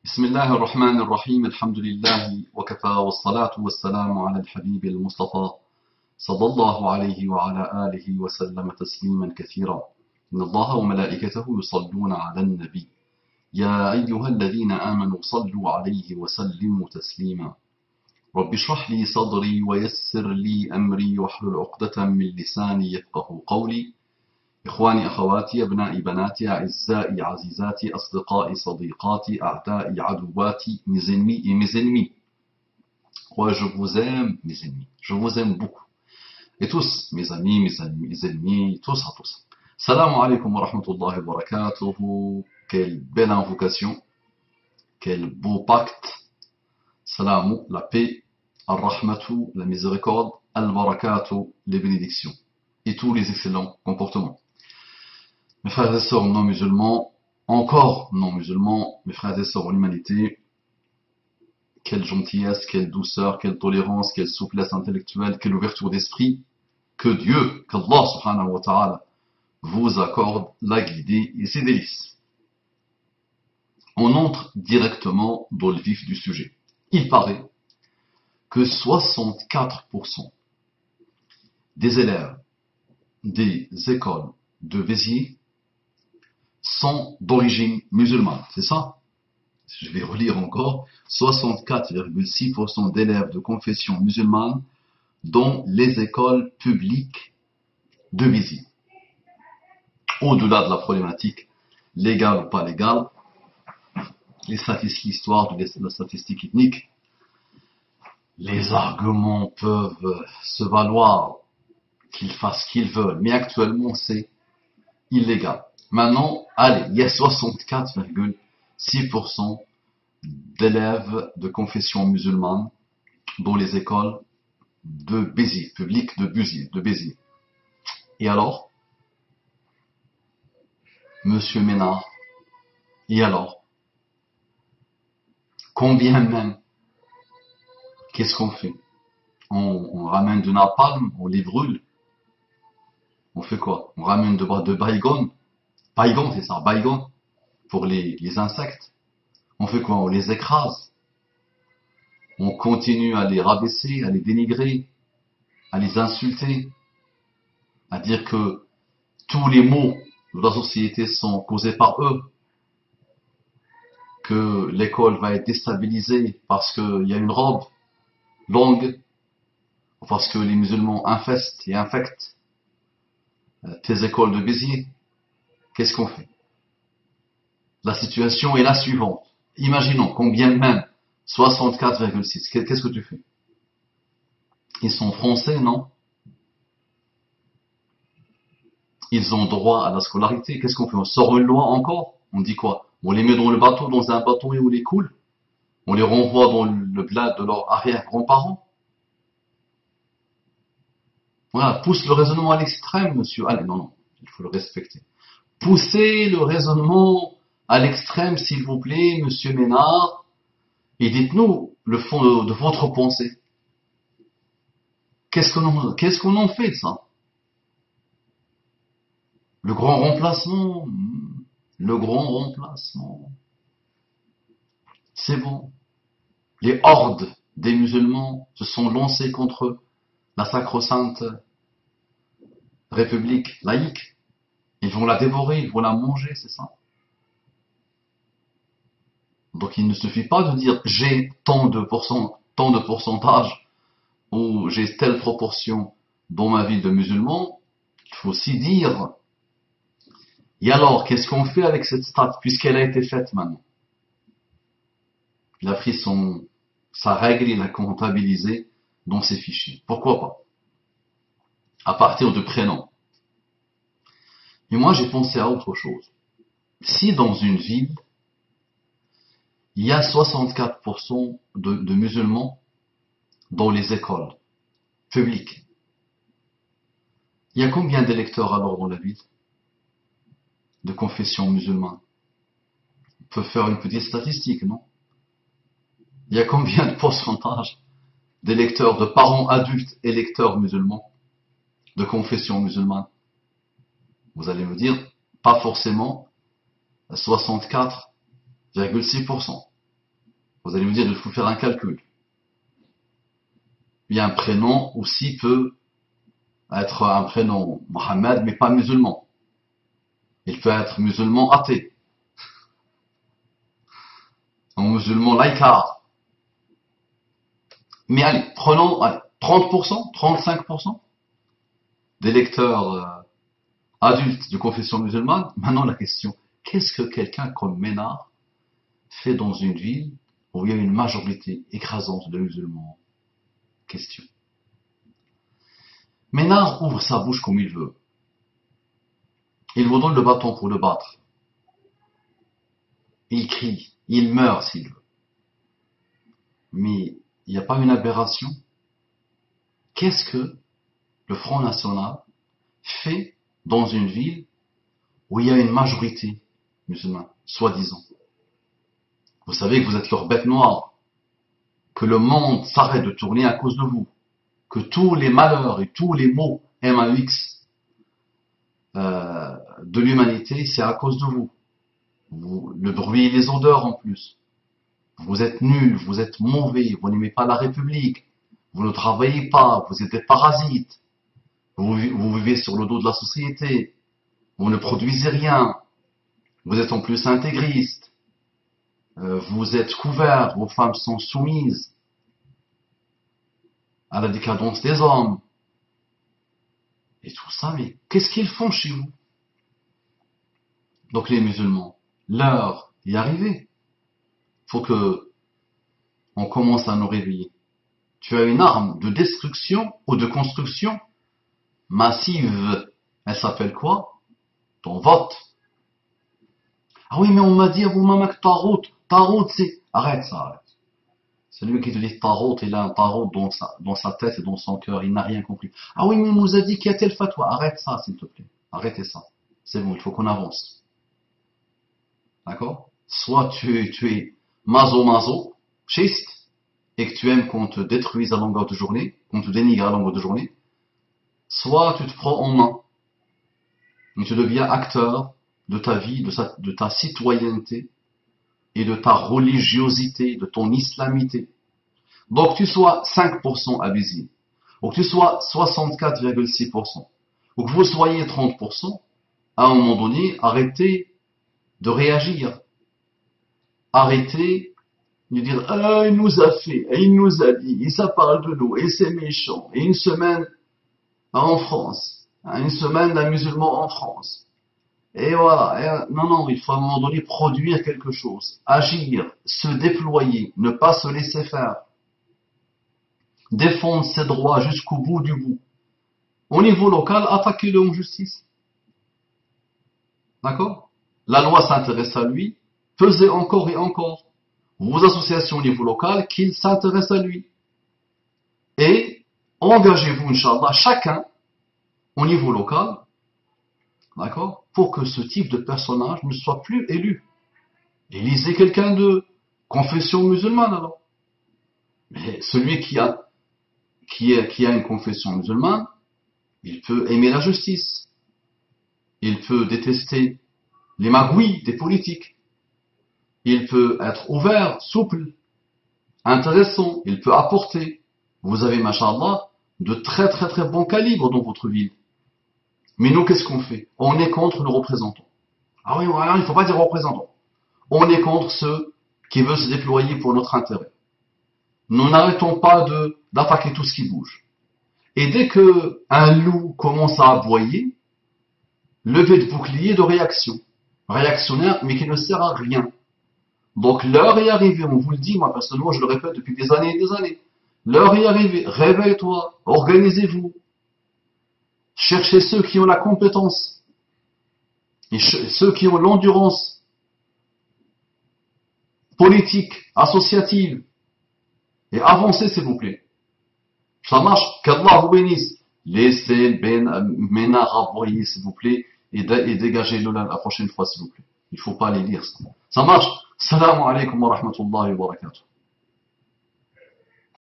بسم الله الرحمن الرحيم الحمد لله وكفى والصلاة والسلام على الحبيب المصطفى صلى الله عليه وعلى آله وسلم تسليما كثيرا إن الله وملائكته يصلون على النبي يا أيها الذين آمنوا صلوا عليه وسلموا تسليما رب اشرح لي صدري ويسر لي أمري واحلل عقدة من لساني يفقه قولي إخواني أخواتي أبنائي بناتي أعزائي عزيزاتي أصدقائي صديقاتي أعدائي عدواتي mes ennemis et mes ennemis. Ouais, je vous aime, mes ennemis. Je vous aime beaucoup. Et tous, mes amis, mes ennemis, tous à tous. Salam alaikum wa rahmatullahi wa barakatuhu. Quelle belle invocation. Quel beau pacte. Salamu, la paix. Al-rahmatu, la miséricorde. Al-barakatu, les bénédictions. Et tous les excellents comportements. Mes frères et sœurs non musulmans, encore non musulmans, mes frères et sœurs en humanité, quelle gentillesse, quelle douceur, quelle tolérance, quelle souplesse intellectuelle, quelle ouverture d'esprit, que Dieu, qu'Allah subhanahu wa ta'ala vous accorde la guidée et ses délices. On entre directement dans le vif du sujet. Il paraît que 64% des élèves des écoles de Béziers sont d'origine musulmane, c'est ça? Je vais relire encore. 64,6% d'élèves de confession musulmane dans les écoles publiques de Béziers. Au-delà de la problématique légale ou pas légale, les statistiques, l'histoire de la statistique ethnique, les arguments peuvent se valoir qu'ils fassent ce qu'ils veulent, mais actuellement c'est illégal. Maintenant, allez, il y a 64,6% d'élèves de confession musulmane dans les écoles de Béziers, publiques de Béziers. Et alors, Monsieur Ménard, et alors, combien même, qu'est-ce qu'on fait? On ramène du napalm, on les brûle. On fait quoi? On ramène de baygon. Baygon, c'est ça, baygon, pour les insectes. On fait quoi? On les écrase. On continue à les rabaisser, à les dénigrer, à les insulter, à dire que tous les maux de la société sont causés par eux, que l'école va être déstabilisée parce qu'il y a une robe longue, parce que les musulmans infestent et infectent tes écoles de Béziers. Qu'est-ce qu'on fait? La situation est la suivante. Imaginons combien même 64,6. Qu'est-ce que tu fais? Ils sont français, non? Ils ont droit à la scolarité. Qu'est-ce qu'on fait? On sort une loi encore? On dit quoi? On les met dans le bateau, dans un bateau et on les coule? On les renvoie dans le bled de leurs arrière-grands-parents? Voilà, pousse le raisonnement à l'extrême, monsieur. Allez, non, il faut le respecter. Poussez le raisonnement à l'extrême, s'il vous plaît, monsieur Ménard, et dites-nous le fond de votre pensée. Qu'est-ce qu'on en fait, ça? Le grand remplacement, c'est bon. Les hordes des musulmans se sont lancés contre la sacro-sainte république laïque. Ils vont la dévorer, ils vont la manger, c'est ça. Donc il ne suffit pas de dire j'ai tant de pourcentage ou j'ai telle proportion dans ma vie de musulman. Il faut aussi dire, et alors qu'est-ce qu'on fait avec cette stat puisqu'elle a été faite maintenant? Il a pris sa règle, il l'a comptabilisé dans ses fichiers. Pourquoi pas? À partir de prénom. Et moi, j'ai pensé à autre chose. Si dans une ville, il y a 64% de musulmans dans les écoles publiques, il y a combien d'électeurs alors dans la ville de confession musulmane? On peut faire une petite statistique, non? Il y a combien de pourcentage d'électeurs, de parents adultes électeurs musulmans de confession musulmane? Vous allez me dire, pas forcément 64,6%. Vous allez me dire, il faut faire un calcul. Il y a un prénom aussi peut être un prénom Mohammed, mais pas musulman. Il peut être musulman athée. Un musulman laïcard. Mais allez, prenons 30%, 35% des lecteurs adultes de confession musulmane. Maintenant la question, qu'est-ce que quelqu'un comme Ménard fait dans une ville où il y a une majorité écrasante de musulmans? Question. Ménard ouvre sa bouche comme il veut. Il vous donne le bâton pour le battre. Il crie, il meurt s'il veut. Mais il n'y a pas une aberration? Qu'est-ce que le Front National fait dans une ville où il y a une majorité musulmane, soi-disant? Vous savez que vous êtes leur bête noire, que le monde s'arrête de tourner à cause de vous, que tous les malheurs et tous les maux MAX de l'humanité, c'est à cause de vous. Le bruit et les odeurs en plus. Vous êtes nuls, vous êtes mauvais, vous n'aimez pas la République, vous ne travaillez pas, vous êtes des parasites, vous vivez sur le dos de la société, vous ne produisez rien, vous êtes en plus intégriste, vous êtes couverts, vos femmes sont soumises à la décadence des hommes. Et tout ça, mais qu'est-ce qu'ils font chez vous? Donc les musulmans, l'heure y arriver. Faut que on commence à nous réveiller. Tu as une arme de destruction ou de construction massive. Elle s'appelle quoi? Ton vote. Ah oui, mais on m'a dit à vous-même que Tarot, c'est... Arrête ça, arrête. Celui qui te dit Tarot, il a un tarot dans sa tête et dans son cœur. Il n'a rien compris. Ah oui, mais on nous a dit qu'il y a tel fatwa. Arrête ça, s'il te plaît. Arrêtez ça. C'est bon, il faut qu'on avance. D'accord? Soit tu es maso, schiste, et que tu aimes qu'on te détruise à longueur de journée, qu'on te dénigre à longueur de journée, soit tu te prends en main, et tu deviens acteur de ta vie, de ta citoyenneté, et de ta religiosité, de ton islamité. Donc tu sois 5% abusive, ou que tu sois 64,6%, ou que vous soyez 30%, à un moment donné, arrêtez de réagir. Arrêtez de dire « Ah, il nous a fait, il nous a dit, et ça parle de nous, et c'est méchant, et une semaine en France, une semaine d'un musulman en France. » Et voilà, non, il faut à un moment donné produire quelque chose, agir, se déployer, ne pas se laisser faire. Défendre ses droits jusqu'au bout du bout. Au niveau local, attaquez-le en justice. D'accord? La loi s'intéresse à lui, pesez encore et encore vos associations au niveau local qui s'intéressent à lui. Et engagez-vous, Inch'Allah, chacun au niveau local, d'accord, pour que ce type de personnage ne soit plus élu. Élisez quelqu'un de confession musulmane alors. Mais celui qui a une confession musulmane, il peut aimer la justice. Il peut détester les magouilles des politiques. Il peut être ouvert, souple, intéressant. Il peut apporter. Vous avez, machallah, de très très très bons calibres dans votre ville. Mais nous, qu'est-ce qu'on fait? On est contre nos représentants. Ah oui, voilà, il ne faut pas dire représentants. On est contre ceux qui veulent se déployer pour notre intérêt. Nous n'arrêtons pas d'attaquer tout ce qui bouge. Et dès que un loup commence à aboyer, levée de bouclier de réaction. Réactionnaire, mais qui ne sert à rien. Donc l'heure est arrivée, on vous le dit, moi personnellement je le répète depuis des années et des années. L'heure est arrivée, réveille-toi, organisez-vous. Cherchez ceux qui ont la compétence et ceux qui ont l'endurance politique, associative. Et avancez s'il vous plaît. Ça marche, qu'Allah vous bénisse. Laissez Ménard aboyer s'il vous plaît et dégagez-le la prochaine fois s'il vous plaît. Il ne faut pas les lire ça. Ça marche. Salam alaikum wa rahmatullahi wa barakatuh.